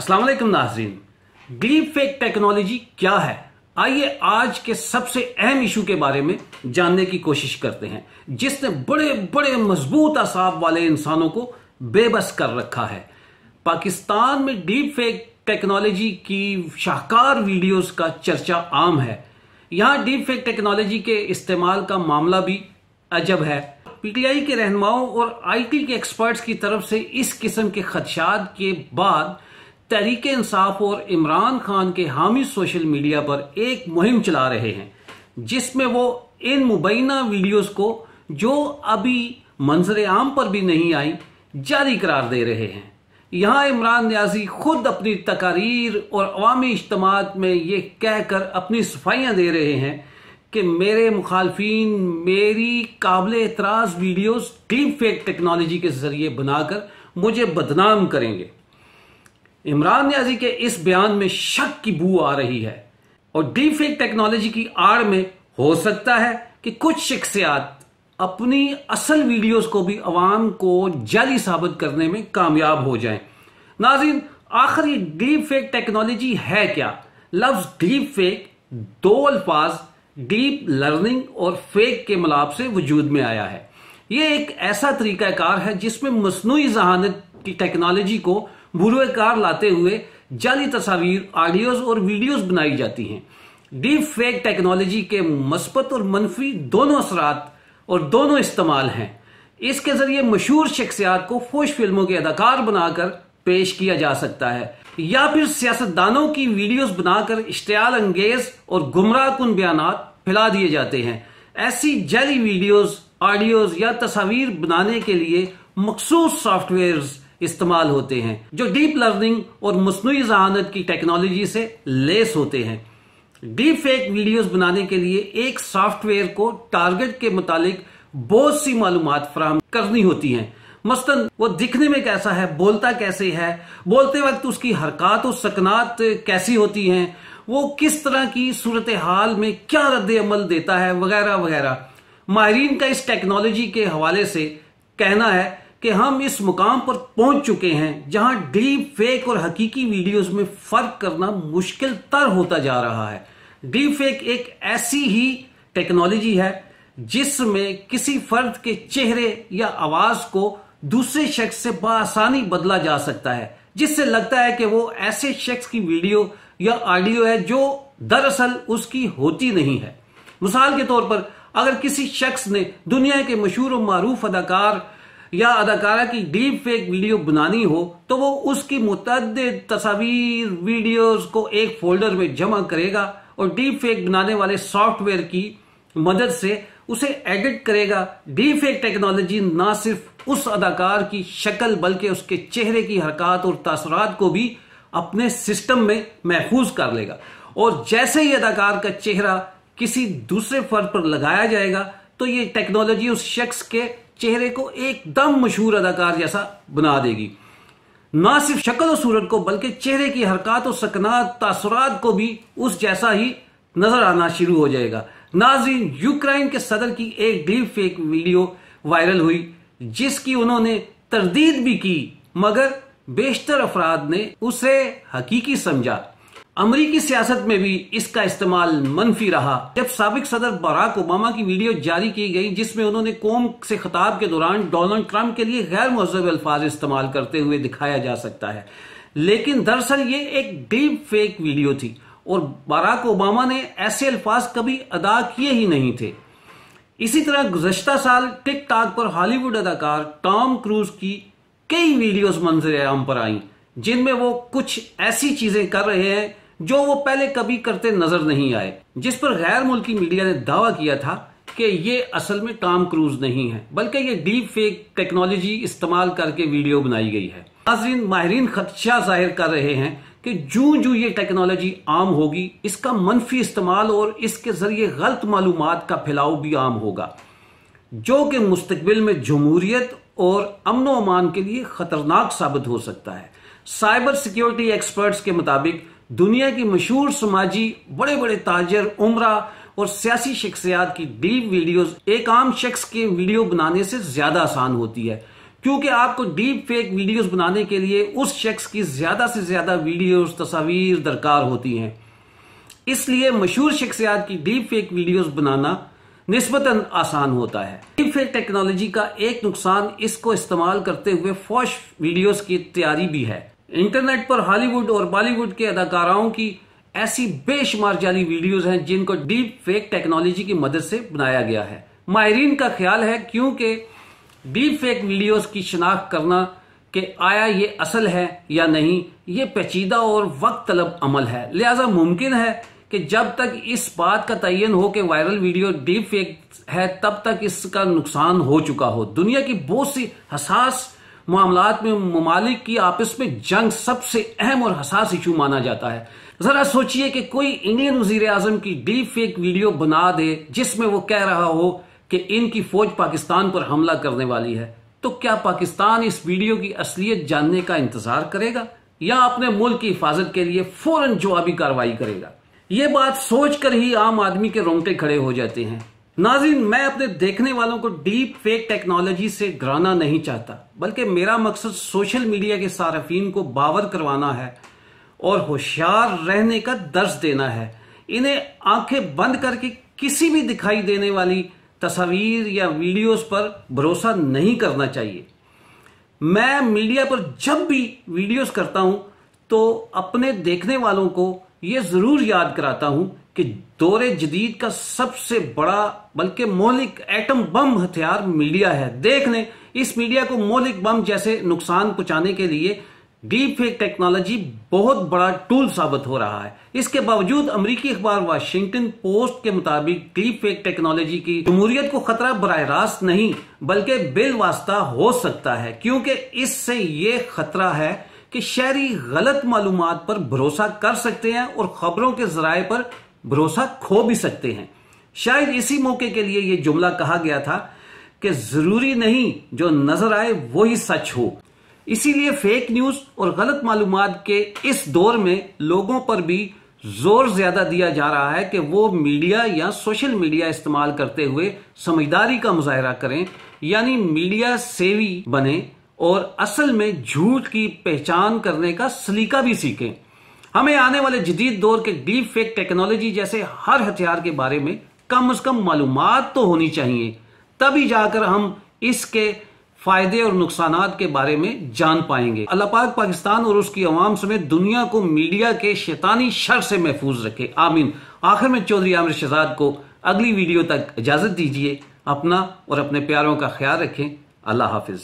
अस्सलाम वालेकुम नाज़रीन, डीप फेक टेक्नोलॉजी क्या है? आइए आज के सबसे अहम इशू के बारे में जानने की कोशिश करते हैं, जिसने बड़े बड़े मजबूत असाब वाले इंसानों को बेबस कर रखा है। पाकिस्तान में डीप फेक टेक्नोलॉजी की शाहकार वीडियोस का चर्चा आम है। यहां डीप फेक टेक्नोलॉजी के इस्तेमाल का मामला भी अजब है। पीटीआई के रहनुमाओं और आईटी के एक्सपर्ट्स की तरफ से इस किस्म के खदशात के बाद तहरीक इंसाफ और इमरान खान के हामी सोशल मीडिया पर एक मुहिम चला रहे हैं, जिसमें वो इन मुबैना वीडियोस को, जो अभी मंजर आम पर भी नहीं आई, जारी करार दे रहे हैं। यहां इमरान न्याजी खुद अपनी तकारीर और अवामी इज्तिमात में ये कहकर अपनी सफाइयां दे रहे हैं कि मेरे मुखालफीन मेरी काबिल एतराज वीडियोस डीप फेक टेक्नोलॉजी के जरिए बनाकर मुझे बदनाम करेंगे। इमरान न्याजी के इस बयान में शक की बू आ रही है और डीप फेक टेक्नोलॉजी की आड़ में हो सकता है कि कुछ शख्सियात अपनी असल वीडियोस को भी अवाम को जाली साबित करने में कामयाब हो जाएं। नाज़रीन, आखिर ये डीप फेक टेक्नोलॉजी है क्या? लफ्ज डीप फेक दो अल्फाज डीप लर्निंग और फेक के मिलाप से वजूद में आया है। यह एक ऐसा तरीकाकार है जिसमें मसनूई ज़हानत की टेक्नोलॉजी को बुरुएकार लाते हुए जाली तस्वीर, ऑडियोज और वीडियोस बनाई जाती हैं। डीप फेक टेक्नोलॉजी के मस्बत और मनफी दोनों असरात और दोनों इस्तेमाल हैं। इसके जरिए मशहूर शख्सियात को फौश फिल्मों के अदाकार बनाकर पेश किया जा सकता है, या फिर सियासतदानों की वीडियोस बनाकर इश्तियाल अंगेज और गुमराह कुन बयानात फैला दिए जाते हैं। ऐसी जाली वीडियोस, ऑडियोज या तस्वीर बनाने के लिए मखसूस सॉफ्टवेयर्स इस्तेमाल होते हैं जो डीप लर्निंग और मसनूई ज़हानत की टेक्नोलॉजी से लेस होते हैं। डीप फेक वीडियोस बनाने के लिए एक सॉफ्टवेयर को टारगेट के मुतालिक बहुत सी मालूमात फराहम करनी होती हैं। मसलन वो दिखने में कैसा है, बोलता कैसे है, बोलते वक्त उसकी हरकत और सकनात कैसी होती हैं, वो किस तरह की सूरत हाल में क्या रद्द अमल देता है, वगैरह वगैरह। माहिरीन का इस टेक्नोलॉजी के हवाले से कहना है कि हम इस मुकाम पर पहुंच चुके हैं जहां डीप फेक और हकीकी वीडियोस में फर्क करना मुश्किल तर होता जा रहा है। डीप फेक एक ऐसी ही टेक्नोलॉजी है जिसमें किसी फर्द के चेहरे या आवाज को दूसरे शख्स से बआसानी बदला जा सकता है, जिससे लगता है कि वो ऐसे शख्स की वीडियो या ऑडियो है जो दरअसल उसकी होती नहीं है। मिसाल के तौर पर, अगर किसी शख्स ने दुनिया के मशहूर और मारूफ अदाकार या अदाकारा की डीप फेक वीडियो बनानी हो, तो वो उसकी मुतअद्दिद तस्वीर, वीडियोस को एक फोल्डर में जमा करेगा और डीप फेक बनाने वाले सॉफ्टवेयर की मदद से उसे एडिट करेगा। डीप फेक टेक्नोलॉजी ना सिर्फ उस अदाकार की शक्ल बल्कि उसके चेहरे की हरकत और तासुरात को भी अपने सिस्टम में महफूज कर लेगा, और जैसे ही अदाकार का चेहरा किसी दूसरे फर्द पर लगाया जाएगा तो ये टेक्नोलॉजी उस शख्स के चेहरे को एकदम मशहूर अदाकार जैसा बना देगी। ना सिर्फ शक्ल और सूरत को बल्कि चेहरे की हरकत और सकनात, तासुरात को भी उस जैसा ही नजर आना शुरू हो जाएगा। नाज़रीन, यूक्रेन के सदर की एक डीप फेक वीडियो वायरल हुई जिसकी उन्होंने तरदीद भी की, मगर बेशतर अफराद ने उसे हकीकी समझा। अमरीकी सियासत में भी इसका इस्तेमाल मनफी रहा। जब साबिक सदर बराक ओबामा की वीडियो जारी की गई जिसमें उन्होंने कौम से खिताब के दौरान डोनाल्ड ट्रंप के लिए गैर मुहज़्ज़ब अल्फाज इस्तेमाल करते हुए दिखाया जा सकता है, लेकिन दरअसल ये एक डीप फेक वीडियो थी और बराक ओबामा ने ऐसे अल्फाज कभी अदा किए ही नहीं थे। इसी तरह गुज़श्ता साल टिकटॉक पर हॉलीवुड अदाकार टॉम क्रूज की कई वीडियोस मंजर आम पर आई जिनमें वो कुछ ऐसी चीजें कर रहे हैं जो वो पहले कभी करते नजर नहीं आए, जिस पर गैर मुल्की मीडिया ने दावा किया था कि ये असल में टॉम क्रूज नहीं है बल्कि ये डीप फेक टेक्नोलॉजी इस्तेमाल करके वीडियो बनाई गई है। नाज़रीन, माहिरीन खदशा जाहिर कर रहे हैं कि जूं जूं ये टेक्नोलॉजी आम होगी, इसका मनफी इस्तेमाल और इसके जरिए गलत मालूमात का फैलाव भी आम होगा, जो कि मुस्तकबिल में जमहूरियत और अमन व अमान के लिए खतरनाक साबित हो सकता है। साइबर सिक्योरिटी एक्सपर्ट्स के मुताबिक दुनिया की मशहूर समाजी, बड़े बड़े ताजर, उमरा और सियासी शख्सियात की डीप वीडियोस एक आम शख्स के वीडियो बनाने से ज्यादा आसान होती है, क्योंकि आपको डीप फेक वीडियोस बनाने के लिए उस शख्स की ज्यादा से ज्यादा वीडियोस, तस्वीर दरकार होती हैं। इसलिए मशहूर शख्सियात की डीप फेक वीडियोस बनाना निस्बतन आसान होता है। डीप फेक टेक्नोलॉजी का एक नुकसान इसको इस्तेमाल करते हुए फौश वीडियोस की तैयारी भी है। इंटरनेट पर हॉलीवुड और बॉलीवुड के अदाकाराओं की ऐसी बेशुमार जाली वीडियोस हैं जिनको डीप फेक टेक्नोलॉजी की मदद से बनाया गया है। माहिरीन का ख्याल है क्योंकि डीप फेक वीडियोस की शिनाख्त करना कि आया ये असल है या नहीं, ये पेचीदा और वक्त तलब अमल है। लिहाजा मुमकिन है कि जब तक इस बात का तयन हो कि वायरल वीडियो डीप फेक है तब तक इसका नुकसान हो चुका हो। दुनिया की बहुत सी हसास मामलात में ममालिक की आपस में जंग सबसे अहम और हसास इशू माना जाता है। जरा सोचिए कि कोई इंडियन वजीर आजम की डीप फेक वीडियो बना दे जिसमें वो कह रहा हो कि इनकी फौज पाकिस्तान पर हमला करने वाली है, तो क्या पाकिस्तान इस वीडियो की असलियत जानने का इंतजार करेगा या अपने मुल्क की हिफाजत के लिए फौरन जवाबी कार्रवाई करेगा? ये बात सोचकर ही आम आदमी के रोंगटे खड़े हो जाते हैं। नाज़रीन, मैं अपने देखने वालों को डीप फेक टेक्नोलॉजी से डराना नहीं चाहता, बल्कि मेरा मकसद सोशल मीडिया के सार्फिन को बावर करवाना है और होशियार रहने का दर्स देना है। इन्हें आंखें बंद करके किसी भी दिखाई देने वाली तस्वीर या वीडियोस पर भरोसा नहीं करना चाहिए। मैं मीडिया पर जब भी वीडियोस करता हूं तो अपने देखने वालों को यह जरूर याद कराता हूं कि दौरे जदीद का सबसे बड़ा बल्कि मौलिक एटम बम हथियार मीडिया है। देख लें, इस मीडिया को मौलिक बम जैसे नुकसान पहुंचाने के लिए डीप फेक टेक्नोलॉजी बहुत बड़ा टूल साबित हो रहा है। इसके बावजूद अमेरिकी अखबार वाशिंगटन पोस्ट के मुताबिक डीप फेक टेक्नोलॉजी की जमहूरियत को खतरा बराह रास्त नहीं बल्कि बिलवास्ता हो सकता है, क्योंकि इससे यह खतरा है कि शहरी गलत मालूमात पर भरोसा कर सकते हैं और खबरों के जराए पर भरोसा खो भी सकते हैं। शायद इसी मौके के लिए यह जुमला कहा गया था कि जरूरी नहीं जो नजर आए वही सच हो। इसीलिए फेक न्यूज और गलत मालूमात के इस दौर में लोगों पर भी जोर ज्यादा दिया जा रहा है कि वो मीडिया या सोशल मीडिया इस्तेमाल करते हुए समझदारी का मुजाहरा करें, यानी मीडिया सेवी बने और असल में झूठ की पहचान करने का सलीका भी सीखें। हमें आने वाले जदीद दौर के डीप फेक टेक्नोलॉजी जैसे हर हथियार के बारे में कम से कम मालूमात तो होनी चाहिए, तभी जाकर हम इसके फायदे और नुकसानात के बारे में जान पाएंगे। अल्लाह पाक पाकिस्तान और उसकी अवाम समेत दुनिया को मीडिया के शैतानी शर से महफूज रखे, आमीन। आखिर में चौधरी आमिर शहजाद को अगली वीडियो तक इजाजत दीजिए। अपना और अपने प्यारों का ख्याल रखें। अल्लाह हाफिज।